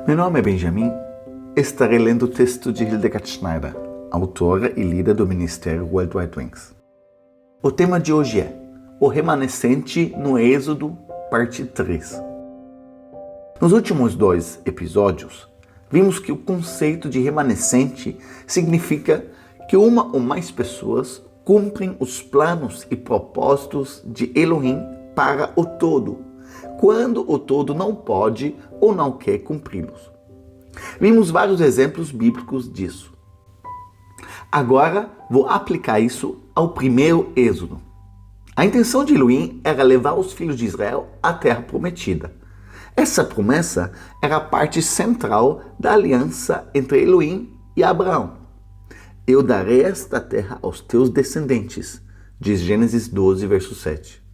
Meu nome é Benjamin. Estarei lendo o texto de Hildegard Schneider, autora e líder do Ministério World Wide Wings. O tema de hoje é O Remanescente no Êxodo, parte 3. Nos últimos 2 episódios, vimos que o conceito de remanescente significa que uma ou mais pessoas cumprem os planos e propósitos de Elohim para o todo, quando o todo não pode ou não quer cumpri-los. Vimos vários exemplos bíblicos disso. Agora vou aplicar isso ao primeiro êxodo. A intenção de Elohim era levar os filhos de Israel à terra prometida. Essa promessa era a parte central da aliança entre Elohim e Abraão. Eu darei esta terra aos teus descendentes, diz Gênesis 12, verso 7.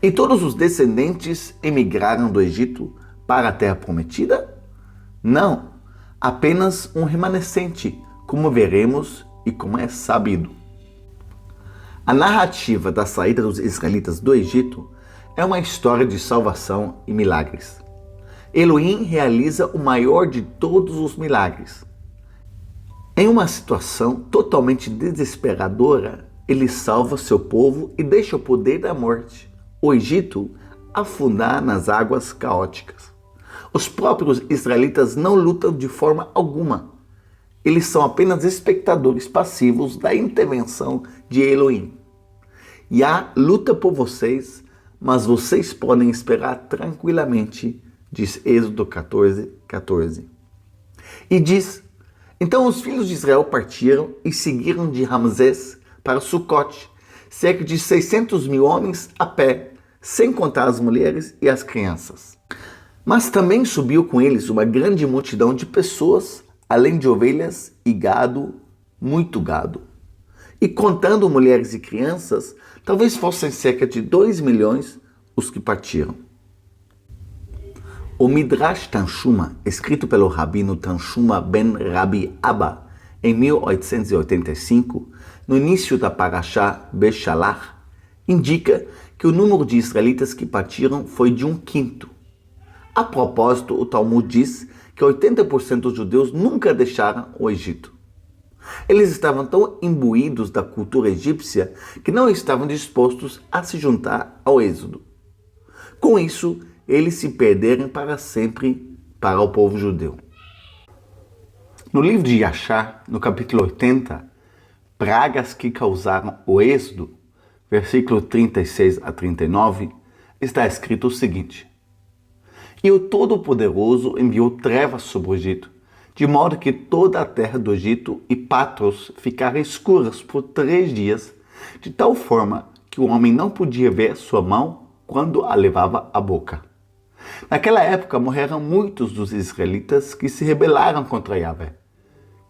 E todos os descendentes emigraram do Egito para a terra prometida? Não, apenas um remanescente, como veremos e como é sabido. A narrativa da saída dos israelitas do Egito é uma história de salvação e milagres. Elohim realiza o maior de todos os milagres. Em uma situação totalmente desesperadora, ele salva seu povo e deixa o poder da morte, o Egito, afundar nas águas caóticas. Os próprios israelitas não lutam de forma alguma. Eles são apenas espectadores passivos da intervenção de Elohim. Yah luta por vocês, mas vocês podem esperar tranquilamente, diz Êxodo 14, 14. E diz: Então os filhos de Israel partiram e seguiram de Ramsés para Sucote, cerca de 600 mil homens a pé, sem contar as mulheres e as crianças. Mas também subiu com eles uma grande multidão de pessoas, além de ovelhas e gado, muito gado. E contando mulheres e crianças, talvez fossem cerca de 2 milhões os que partiram. O Midrash Tanshuma, escrito pelo rabino Tanshuma ben Rabi Abba em 1885, no início da Parashá Beshalach, indica que o número de israelitas que partiram foi de 1/5. A propósito, o Talmud diz que 80% dos judeus nunca deixaram o Egito. Eles estavam tão imbuídos da cultura egípcia que não estavam dispostos a se juntar ao êxodo. Com isso, eles se perderam para sempre para o povo judeu. No livro de Yashar, no capítulo 80, Pragas que causaram o êxodo, versículo 36 a 39, está escrito o seguinte: E o Todo-Poderoso enviou trevas sobre o Egito, de modo que toda a terra do Egito e Patros ficaram escuras por 3 dias, de tal forma que o homem não podia ver sua mão quando a levava à boca. Naquela época morreram muitos dos israelitas que se rebelaram contra Yahvé,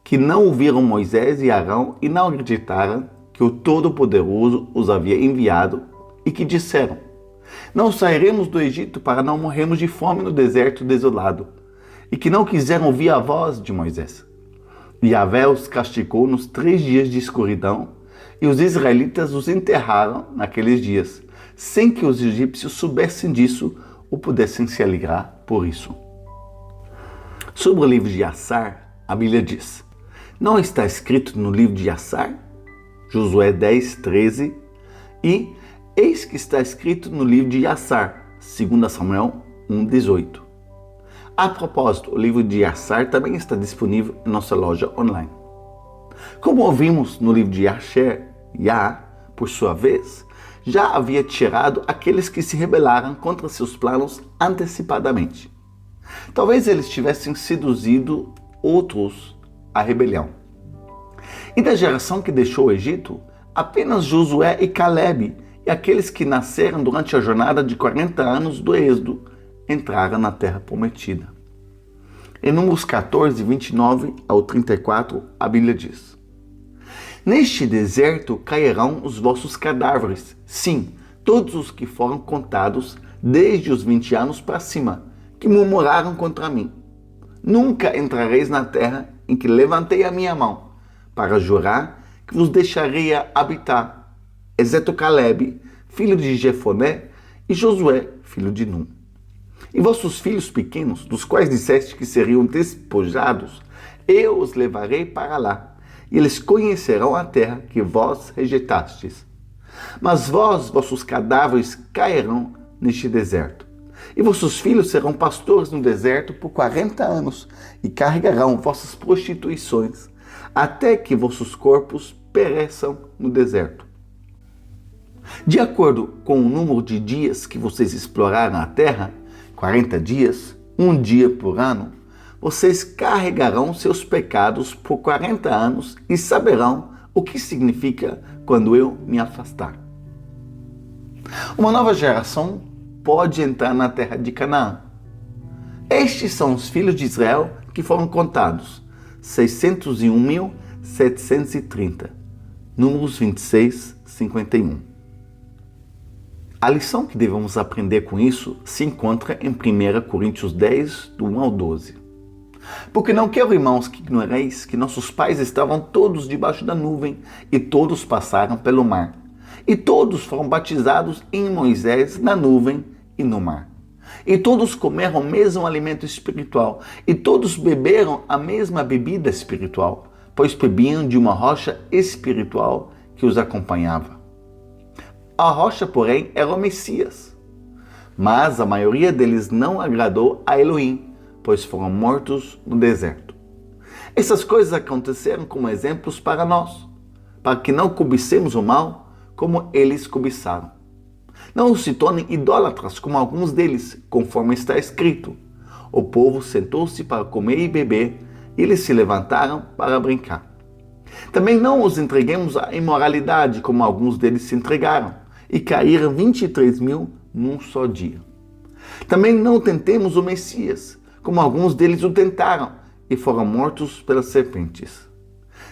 que não ouviram Moisés e Arão e não acreditaram que o Todo-Poderoso os havia enviado e que disseram: Não sairemos do Egito para não morrermos de fome no deserto desolado, e que não quiseram ouvir a voz de Moisés. Yahvé os castigou nos 3 dias de escuridão, e os israelitas os enterraram naqueles dias, sem que os egípcios soubessem disso ou pudessem se alegrar por isso. Sobre o livro de Yassar, a Bíblia diz: Não está escrito no livro de Yassar? Josué 10, 13, e eis que está escrito no livro de Yassar, 2 Samuel 1, 18. A propósito, o livro de Yassar também está disponível em nossa loja online. Como ouvimos no livro de Yasher, Yah, por sua vez, já havia tirado aqueles que se rebelaram contra seus planos antecipadamente. Talvez eles tivessem seduzido outros à rebelião. E da geração que deixou o Egito, apenas Josué e Calebe e aqueles que nasceram durante a jornada de 40 anos do êxodo entraram na terra prometida. Em Números 14, 29 ao 34, a Bíblia diz: Neste deserto cairão os vossos cadáveres, sim, todos os que foram contados desde os 20 anos para cima, que murmuraram contra mim. Nunca entrareis na terra em que levantei a minha mão, para jurar que vos deixaria habitar, exceto Calebe, filho de Jefoné, e Josué, filho de Nun. E vossos filhos pequenos, dos quais disseste que seriam despojados, eu os levarei para lá, e eles conhecerão a terra que vós rejeitastes. Mas vossos cadáveres cairão neste deserto. E vossos filhos serão pastores no deserto por 40 anos, e carregarão vossas prostituições, até que vossos corpos pereçam no deserto. De acordo com o número de dias que vocês exploraram a terra, 40 dias, um dia por ano, vocês carregarão seus pecados por 40 anos e saberão o que significa quando eu me afastar. Uma nova geração pode entrar na terra de Canaã. Estes são os filhos de Israel que foram contados, 601.730, Números 26, 51. A lição que devemos aprender com isso se encontra em 1 Coríntios 10, do 1 ao 12. Porque não quero, irmãos, que ignoreis que nossos pais estavam todos debaixo da nuvem e todos passaram pelo mar. E todos foram batizados em Moisés na nuvem e no mar. E todos comeram o mesmo alimento espiritual e todos beberam a mesma bebida espiritual, pois bebiam de uma rocha espiritual que os acompanhava. A rocha, porém, era o Messias. Mas a maioria deles não agradou a Elohim, pois foram mortos no deserto. Essas coisas aconteceram como exemplos para nós, para que não cobicemos o mal como eles cobiçaram. Não se tornem idólatras como alguns deles, conforme está escrito. O povo sentou-se para comer e beber, e eles se levantaram para brincar. Também não os entreguemos à imoralidade, como alguns deles se entregaram, e caíram 23.000 num só dia. Também não tentemos o Messias, como alguns deles o tentaram, e foram mortos pelas serpentes.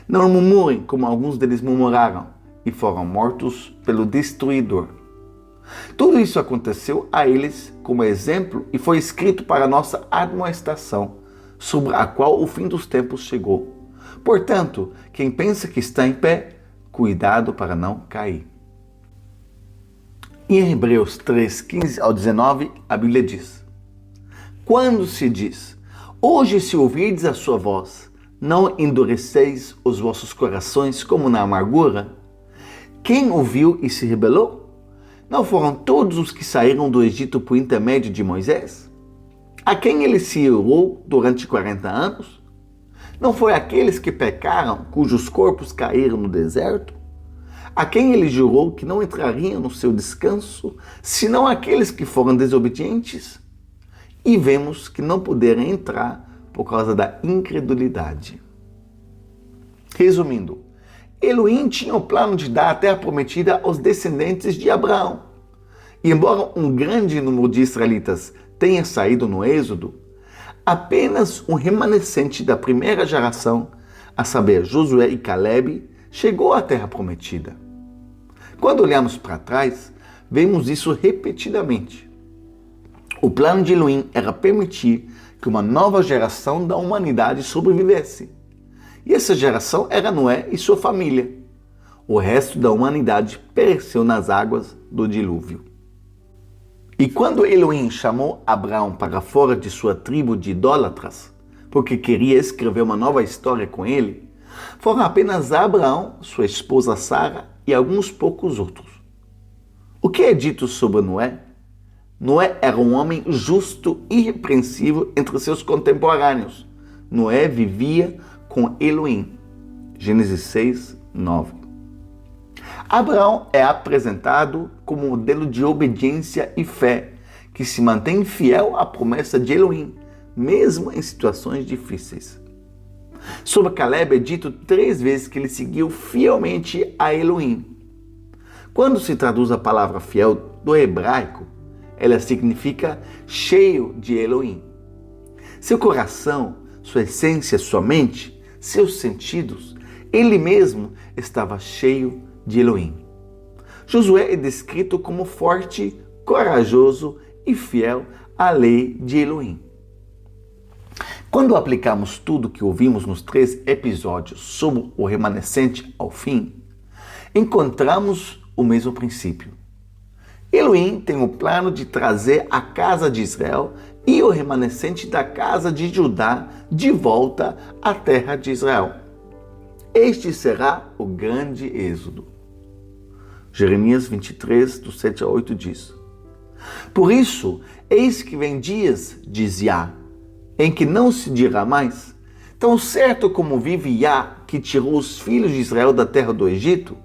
Não murmurem, como alguns deles murmuraram, e foram mortos pelo destruidor. Tudo isso aconteceu a eles como exemplo e foi escrito para nossa admoestação, sobre a qual o fim dos tempos chegou. Portanto, quem pensa que está em pé, cuidado para não cair. Em Hebreus 3, 15 ao 19, a Bíblia diz: Quando se diz, hoje se ouvirdes a sua voz, não endureceis os vossos corações como na amargura? Quem ouviu e se rebelou? Não foram todos os que saíram do Egito por intermédio de Moisés? A quem ele se irou durante 40 anos? Não foi aqueles que pecaram, cujos corpos caíram no deserto? A quem ele jurou que não entrariam no seu descanso, senão aqueles que foram desobedientes? E vemos que não puderam entrar por causa da incredulidade. Resumindo, Elohim tinha o plano de dar a terra prometida aos descendentes de Abraão. E embora um grande número de israelitas tenha saído no êxodo, apenas um remanescente da primeira geração, a saber, Josué e Caleb, chegou à terra prometida. Quando olhamos para trás, vemos isso repetidamente. O plano de Elohim era permitir que uma nova geração da humanidade sobrevivesse. E essa geração era Noé e sua família. O resto da humanidade pereceu nas águas do dilúvio. E quando Elohim chamou Abraão para fora de sua tribo de idólatras, porque queria escrever uma nova história com ele, foram apenas Abraão, sua esposa Sara e alguns poucos outros. O que é dito sobre Noé? Noé era um homem justo e irrepreensível entre seus contemporâneos. Noé vivia com Elohim. Gênesis 6, 9. Abraão é apresentado como modelo de obediência e fé, que se mantém fiel à promessa de Elohim, mesmo em situações difíceis. Sobre Caleb é dito 3 vezes que ele seguiu fielmente a Elohim. Quando se traduz a palavra fiel do hebraico, ela significa cheio de Elohim. Seu coração, sua essência, sua mente, seus sentidos, ele mesmo estava cheio de Elohim. Josué é descrito como forte, corajoso e fiel à lei de Elohim. Quando aplicamos tudo que ouvimos nos 3 episódios sobre o remanescente ao fim, encontramos o mesmo princípio. Elohim tem o plano de trazer a casa de Israel e o remanescente da casa de Judá de volta à terra de Israel. Este será o grande êxodo. Jeremias 23, do 7 a 8 diz: Por isso, eis que vem dias, diz Yah, em que não se dirá mais, tão certo como vive Yah, que tirou os filhos de Israel da terra do Egito,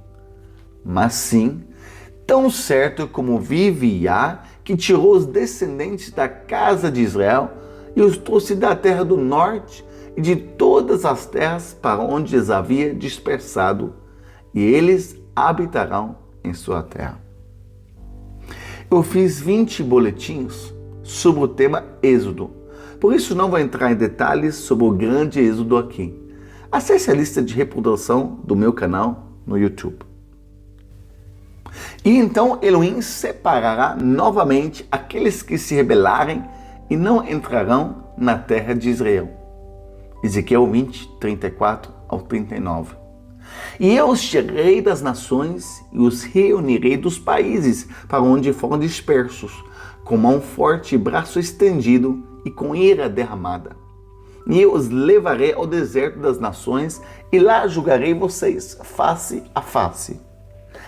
mas sim, tão certo como vive Yah, que tirou os descendentes da casa de Israel e os trouxe da terra do norte e de todas as terras para onde os havia dispersado, e eles habitarão em sua terra. Eu fiz 20 boletins sobre o tema Êxodo, por isso não vou entrar em detalhes sobre o grande êxodo aqui. Acesse a lista de reprodução do meu canal no YouTube. E então Elohim separará novamente aqueles que se rebelarem e não entrarão na terra de Israel. Ezequiel 20, 34 ao 39. E eu os tirarei das nações e os reunirei dos países para onde foram dispersos, com mão forte e braço estendido e com ira derramada. E eu os levarei ao deserto das nações e lá julgarei vocês face a face.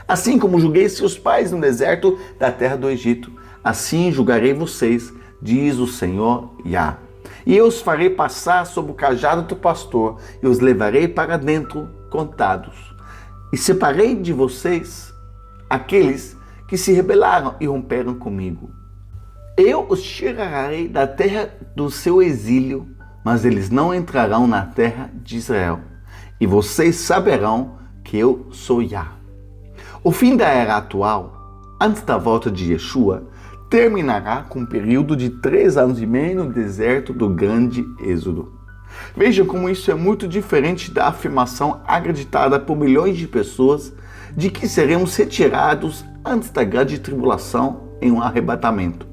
Assim como julguei seus pais no deserto da terra do Egito, assim julgarei vocês, diz o Senhor Yah. E eu os farei passar sob o cajado do pastor e os levarei para dentro contados. E separei de vocês aqueles que se rebelaram e romperam comigo. Eu os tirarei da terra do seu exílio, mas eles não entrarão na terra de Israel. E vocês saberão que eu sou Yah. O fim da era atual, antes da volta de Yeshua, terminará com um período de 3 anos e meio no deserto do grande êxodo. Veja como isso é muito diferente da afirmação acreditada por milhões de pessoas de que seremos retirados antes da grande tribulação em um arrebatamento.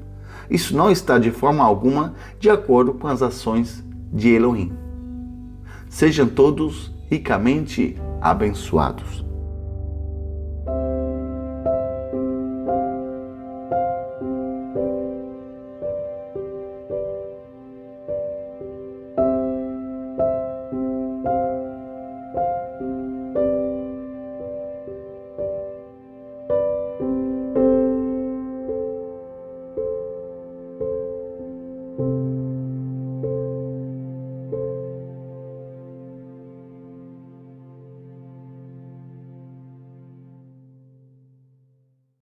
Isso não está de forma alguma de acordo com as ações de Elohim. Sejam todos ricamente abençoados.